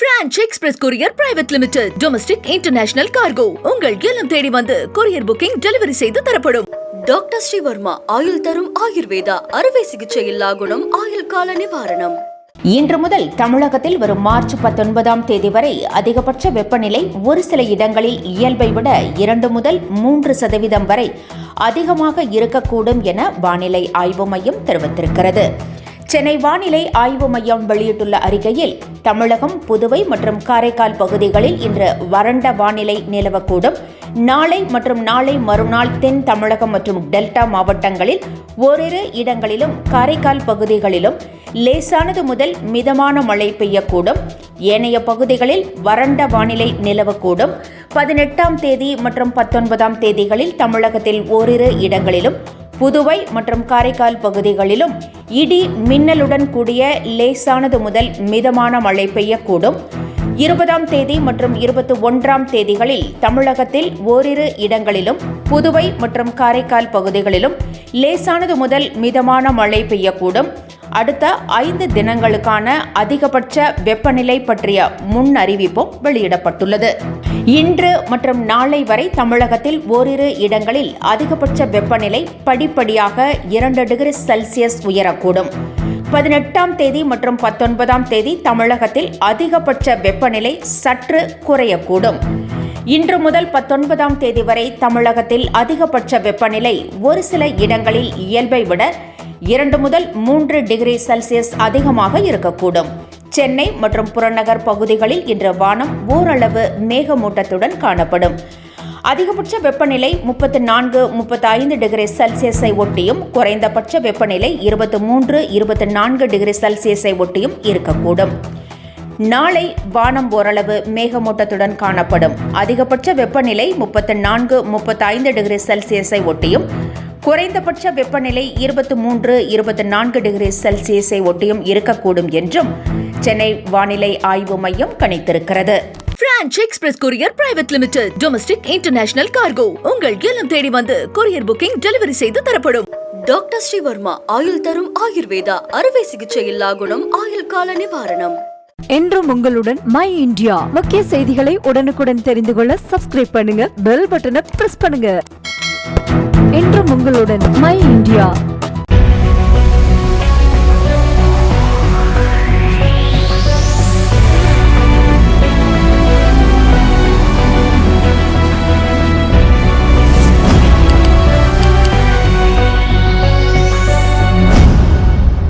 French Express Courier Private Limited. Domestic International Cargo. உங்கள் இல்லம் தேடி வந்து கொரியர் புக்கிங் டெலிவரி செய்து தரப்படும். டாக்டர் ஸ்ரீவர்மா ஆயுள் தரும் ஆயுர்வேதா அறுவை சிகிச்சை இல்லா குணம் ஆயுள் கால நிவாரணம். இன்று முதல் தமிழகத்தில் வரும் மார்ச் 19ஆம் தேதி வரை அதிகபட்ச வெப்பநிலை ஒரு சில இடங்களில் இயல்பை விட 2 முதல் 3% வரை அதிகமாக இருக்கக்கூடும் என வானிலை ஆய்வு மையம் தெரிவித்திருக்கிறது. சென்னை வானிலை ஆய்வு மையம் வெளியிட்டுள்ள அறிக்கையில் தமிழகம், புதுவை மற்றும் காரைக்கால் பகுதிகளில் இன்று வறண்ட வானிலை நிலவக்கூடும். நாளை மற்றும் நாளை மறுநாள் தென் தமிழகம் மற்றும் டெல்டா மாவட்டங்களில் ஓரிரு இடங்களிலும் காரைக்கால் பகுதிகளிலும் லேசானது முதல் மிதமான மழை பெய்யக்கூடும். ஏனைய பகுதிகளில் வறண்ட வானிலை நிலவக்கூடும். 18ஆம் தேதி மற்றும் 19ஆம் தேதிகளில் தமிழகத்தில் ஓரிரு இடங்களிலும் புதுவை மற்றும் காரைக்கால் பகுதிகளிலும் இடி மின்னலுடன் கூடிய லேசானது முதல் மிதமான மழை பெய்யக்கூடும். 20ஆம் தேதி மற்றும் 21ஆம் தேதிகளில் தமிழகத்தில் ஓரிரு இடங்களிலும் புதுவை மற்றும் காரைக்கால் பகுதிகளிலும் லேசானது முதல் மிதமான மழை பெய்யக்கூடும். அடுத்த 5 தினங்களுக்கான அதிகபட்ச வெப்பநிலை பற்றிய முன் அறிவிப்பும் வெளியிடப்பட்டுள்ளது. இன்று மற்றும் நாளை வரை தமிழகத்தில் ஓரிரு இடங்களில் அதிகபட்ச வெப்பநிலை படிப்படியாக 2 டிகிரி செல்சியஸ் உயரக்கூடும். 18ஆம் தேதி மற்றும் 19ஆம் தேதி தமிழகத்தில் அதிகபட்ச வெப்பநிலை சற்று குறையக்கூடும். இன்று முதல் 19ஆம் தேதி வரை தமிழகத்தில் அதிகபட்ச வெப்பநிலை ஒரு சில இடங்களில் இயல்பை விட 2 முதல் 3 டிகிரி செல்சியஸ் அதிகமாக இருக்கக்கூடும். சென்னை மற்றும் புறநகர் பகுதிகளில் இன்று வானம் ஓரளவு மேகமூட்டத்துடன் காணப்படும். அதிகபட்ச வெப்பநிலை 34-35 டிகிரி செல்சியஸை ஒட்டியும் குறைந்தபட்ச வெப்பநிலை 23-24 டிகிரி செல்சியஸை ஒட்டியும் இருக்கக்கூடும். நாளை வானம் ஓரளவு மேகமூட்டத்துடன் காணப்படும். அதிகபட்ச வெப்பநிலை 34-35 டிகிரி செல்சியஸை ஒட்டியும் குறைந்தபட்ச வெப்பநிலை 23-24 டிகிரி செல்சியஸை ஒட்டியும் இருக்கக்கூடும் என்றும் சென்னை வானிலை ஆய்வு மையம் கணித்திருக்கிறது. French Express Courier Private Limited. Domestic International Cargo. உங்கள் இல்லம் தேடி வந்து கொரியர் புக்கிங் டெலிவரி செய்து தரப்படும். டாக்டர் ஸ்ரீவர்மா ஆயுள் தரும் ஆயுர்வேதா அறுவை சிகிச்சை இல்லா குணம் ஆயுள் கால நிவாரணம். என்றும் உங்களுடன் மை இந்தியா. முக்கிய செய்திகளை உடனுக்குடன் தெரிந்து கொள்ள சப்ஸ்கிரைப் பண்ணுங்க, பெல் பட்டனை பிரஸ் பண்ணுங்க. என்றும் உங்களுடன் மை இந்தியா.